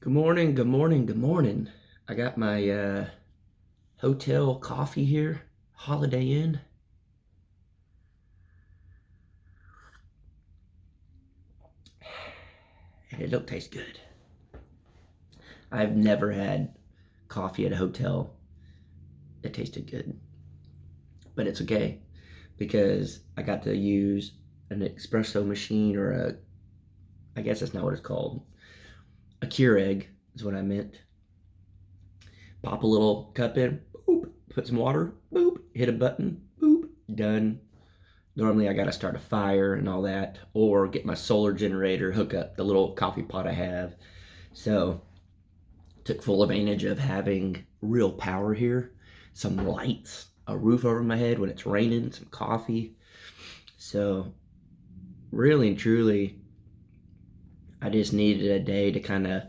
Good morning, good morning, good morning. I got my hotel coffee here, Holiday Inn, and it don't taste good. I've never had coffee at a hotel that tasted good, but it's okay because I got to use an espresso machine or I guess that's not what it's called. A Keurig is what I meant. Pop a little cup in, boop, put some water, boop, hit a button, boop, done. Normally I got to start a fire and all that, or get my solar generator, hook up the little coffee pot I have. So took full advantage of having real power here, some lights, a roof over my head when it's raining, some coffee. So really and truly, I just needed a day to kind of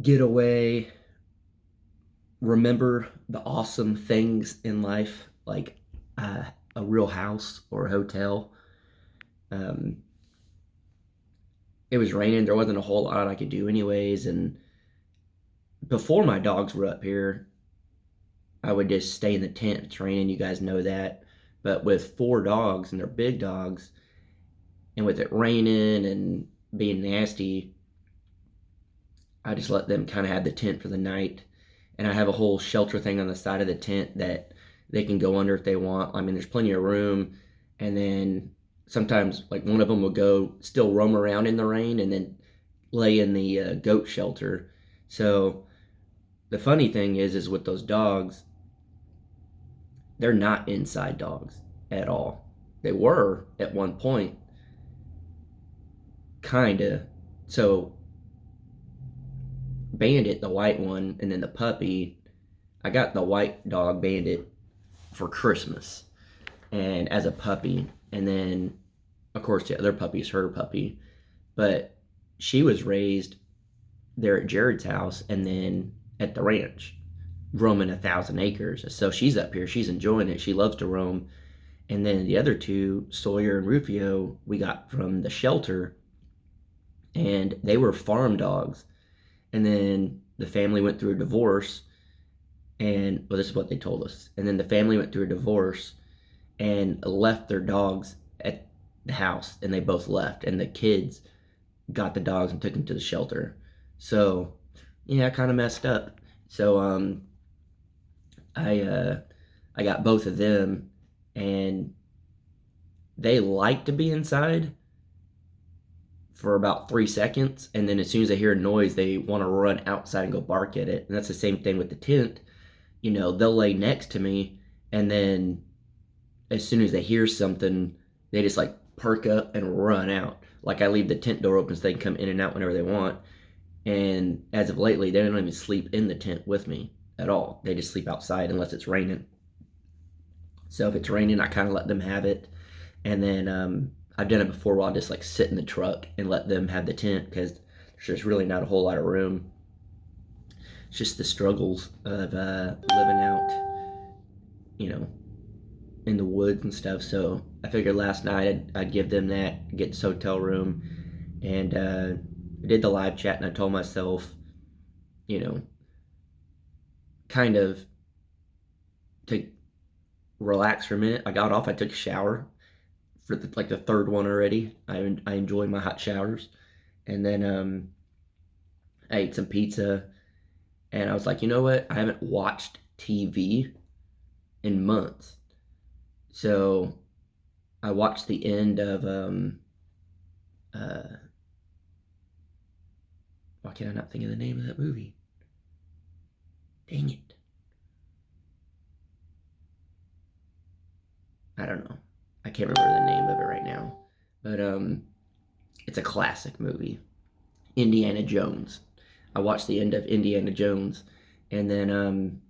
get away, remember the awesome things in life, like a real house or a hotel. Um, it was raining. There wasn't a whole lot I could do, anyways. And before my dogs were up here, I would just stay in the tent. It's raining. You guys know that. But with four dogs, and they're big dogs, and with it raining and being nasty, I just let them kind of have the tent for the night. And I have a whole shelter thing on the side of the tent that they can go under if they want. I mean, there's plenty of room. And then sometimes, like, one of them will go still roam around in the rain and then lay in the goat shelter. So the funny thing is with those dogs, they're not inside dogs at all. They were at one point, kinda. So Bandit, the white one, and then the puppy. I got the white dog Bandit for Christmas, and as a puppy, and then of course the other puppy's her puppy, but she was raised there at Jared's house and then at the ranch, roaming 1,000 acres. So she's up here, she's enjoying it, she loves to roam. And then the other two, Sawyer and Rufio, we got from the shelter, and they were farm dogs. And then the family went through a divorce, and well, this is what they told us. And then the family went through a divorce and left their dogs at the house, and they both left. And the kids got the dogs and took them to the shelter. So yeah, I kind of messed up. So I got both of them, and they like to be inside for about 3 seconds, and then as soon as they hear a noise, they want to run outside and go bark at it. And that's the same thing with the tent. You know, they'll lay next to me, and then as soon as they hear something, they just like perk up and run out. Like, I leave the tent door open so they can come in and out whenever they want. And as of lately, they don't even sleep in the tent with me at all. They just sleep outside unless it's raining. So if it's raining, I kind of let them have it. And then I've done it before where I'll just like sit in the truck and let them have the tent because there's just really not a whole lot of room. It's just the struggles of living out, you know, in the woods and stuff. So I figured last night I'd give them that, get this hotel room, and I did the live chat, and I told myself, you know, kind of to relax for a minute. I got off, I took a shower for like the third one already. I enjoy my hot showers, and then I ate some pizza, and I was like, you know what? I haven't watched TV in months, so I watched the end of uh, why can I not think of the name of that movie? Dang it! I don't know. I can't remember the name of it right now, but it's a classic movie, Indiana Jones. I watched the end of Indiana Jones, and then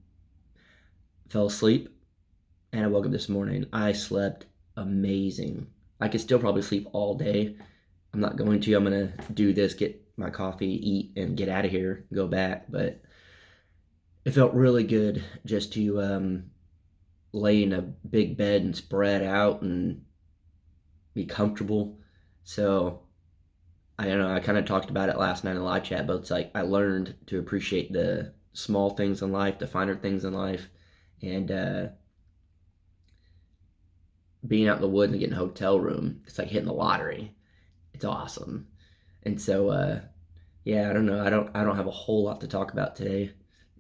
fell asleep, and I woke up this morning. I slept amazing. I could still probably sleep all day. I'm not going to. I'm gonna do this, get my coffee, eat, and get out of here, go back. But it felt really good just to lay in a big bed and spread out and be comfortable. So I don't know, I kind of talked about it last night in the live chat, but it's like I learned to appreciate the small things in life, the finer things in life, and being out in the woods and getting a hotel room. It's like hitting the lottery. It's awesome. And so, yeah, I don't know. I don't have a whole lot to talk about today,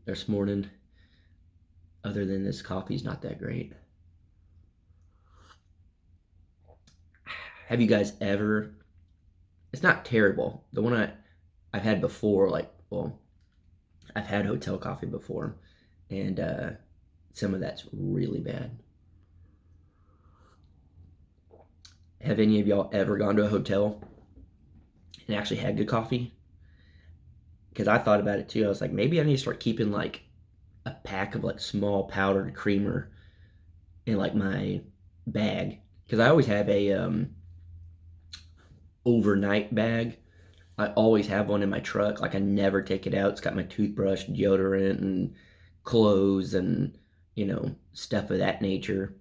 this morning, other than this coffee's not that great. Have you guys ever? It's not terrible. The one I've had before, like, well, I've had hotel coffee before, and some of that's really bad. Have any of y'all ever gone to a hotel and actually had good coffee? Because I thought about it too. I was like, maybe I need to start keeping like a pack of like small powdered creamer in like my bag. Because I always have a overnight bag. I always have one in my truck. Like I never take it out. It's got my toothbrush, deodorant, and clothes, and stuff of that nature.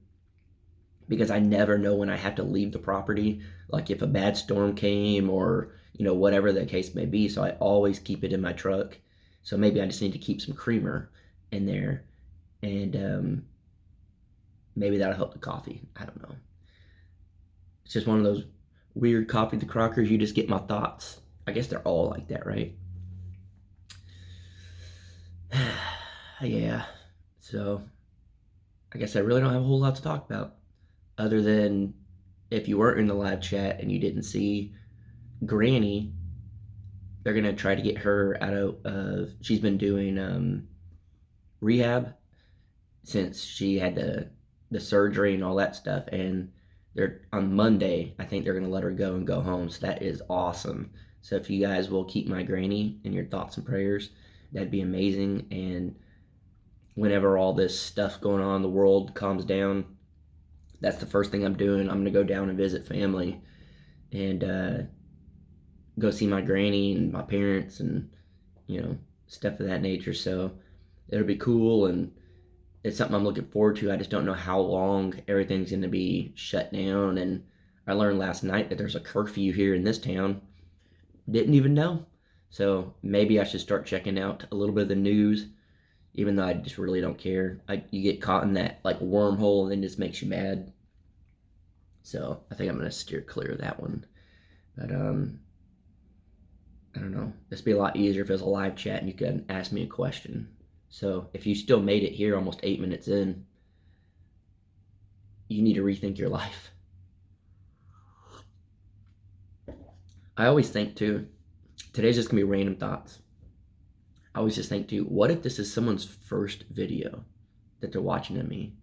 Because I never know when I have to leave the property. Like if a bad storm came, or whatever the case may be. So I always keep it in my truck. So maybe I just need to keep some creamer in there, and maybe that'll help the coffee. I don't know. It's just one of those weird coffee the crockers. You just get my thoughts. I guess they're all like that, right? Yeah. So I guess I really don't have a whole lot to talk about, other than if you weren't in the live chat and you didn't see Granny, they're gonna try to get her out of. She's been doing rehab since she had the surgery and all that stuff, and they're on Monday. I think they're gonna let her go and go home. So that is awesome. So if you guys will keep my granny in your thoughts and prayers, that'd be amazing. And whenever all this stuff going on in the world calms down, that's the first thing I'm doing. I'm gonna go down and visit family, and go see my granny and my parents, and stuff of that nature. So it'll be cool, and it's something I'm looking forward to. I just don't know how long everything's going to be shut down. And I learned last night that there's a curfew here in this town. Didn't even know. So maybe I should start checking out a little bit of the news, even though I just really don't care. You get caught in that like wormhole, and then it just makes you mad. So I think I'm going to steer clear of that one. But I don't know. This would be a lot easier if it was a live chat and you could ask me a question. So if you still made it here almost 8 minutes in, you need to rethink your life. I always think too, today's just gonna be random thoughts. I always just think too, what if this is someone's first video that they're watching of me?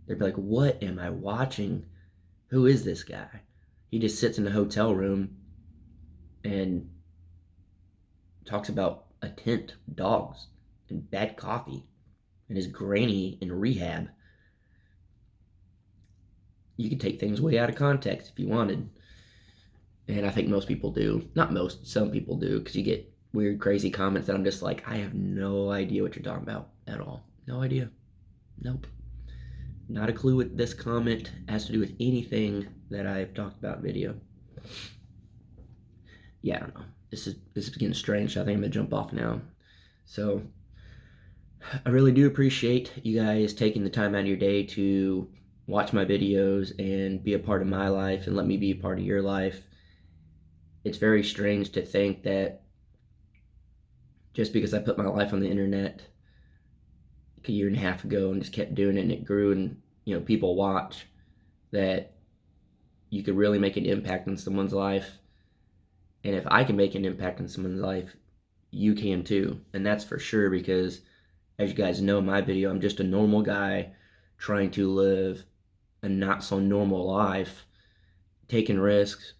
They'd be like, what am I watching? Who is this guy? He just sits in a hotel room and talks about a tent, dogs, and bad coffee, and his granny in rehab. You could take things way out of context if you wanted. And I think most people do. Not most, some people do, because you get weird, crazy comments that I'm just like, I have no idea what you're talking about at all. No idea. Nope. Not a clue what this comment has to do with anything that I've talked about in video. Yeah, I don't know. This is getting strange. So I think I'm gonna jump off now. So I really do appreciate you guys taking the time out of your day to watch my videos and be a part of my life and let me be a part of your life. It's very strange to think that just because I put my life on the internet a year and a half ago and just kept doing it, and it grew, and people watch, that you could really make an impact in someone's life. And if I can make an impact in someone's life, you can too. And that's for sure, because as you guys know in my video, I'm just a normal guy trying to live a not so normal life, taking risks,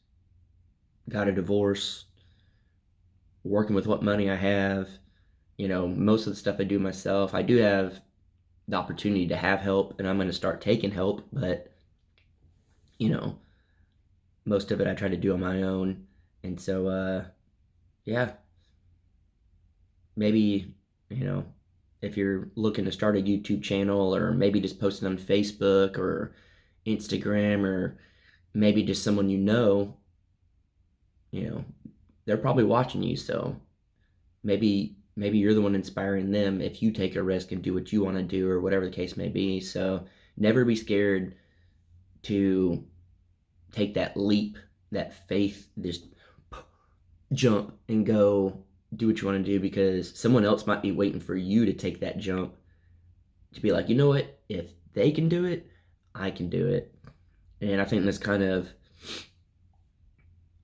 got a divorce, working with what money I have. Most of the stuff I do myself. I do have the opportunity to have help, and I'm going to start taking help, but most of it I try to do on my own. And so yeah, maybe if you're looking to start a YouTube channel, or maybe just posting on Facebook or Instagram, or maybe just someone they're probably watching you. So maybe you're the one inspiring them if you take a risk and do what you want to do, or whatever the case may be. So never be scared to take that leap, that faith, just jump and go do what you want to do, because someone else might be waiting for you to take that jump to be like, you know what, if they can do it, I can do it. And I think that's kind of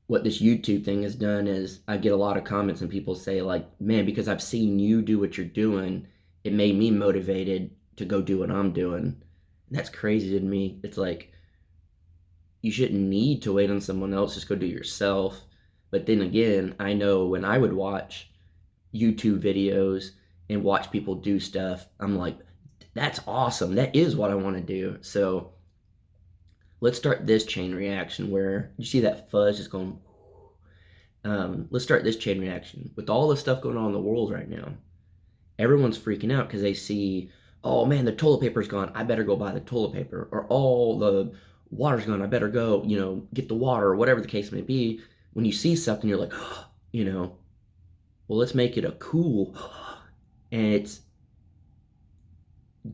what this YouTube thing has done. Is I get a lot of comments and people say like, man, because I've seen you do what you're doing, it made me motivated to go do what I'm doing. And that's crazy to me. It's like, you shouldn't need to wait on someone else, just go do it yourself. But then again, I know when I would watch YouTube videos and watch people do stuff, I'm like, that's awesome. That is what I want to do. So let's start this chain reaction where you see that fuzz just going. Let's start this chain reaction with all the stuff going on in the world right now. Everyone's freaking out because they see, oh man, the toilet paper's gone. I better go buy the toilet paper. Or all the water's gone. I better go, get the water, or whatever the case may be. When you see something, you're like, well, let's make it a cool, and it's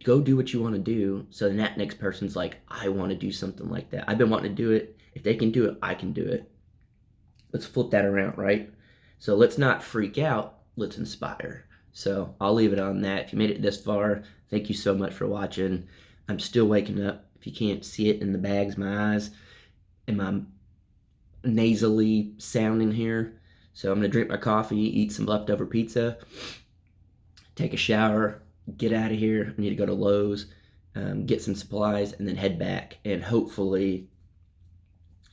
go do what you want to do. So then that next person's like, I want to do something like that. I've been wanting to do it. If they can do it, I can do it. Let's flip that around, right? So let's not freak out. Let's inspire. So I'll leave it on that. If you made it this far, thank you so much for watching. I'm still waking up. If you can't see it in the bags, my eyes, and my nasally sounding here. So I'm going to drink my coffee, eat some leftover pizza, take a shower, get out of here. I need to go to Lowe's, get some supplies, and then head back. And hopefully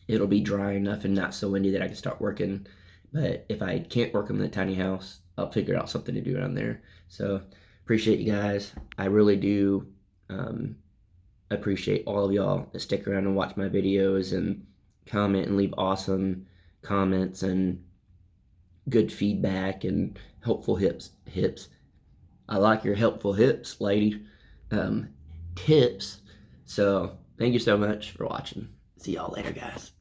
it'll be dry enough and not so windy that I can start working. But if I can't work in the tiny house, I'll figure out something to do around there. So appreciate you guys. I really do appreciate all of y'all that stick around and watch my videos and comment and leave awesome comments and good feedback and helpful hips. I like your helpful hips, lady. Tips. So thank you so much for watching. See y'all later, guys.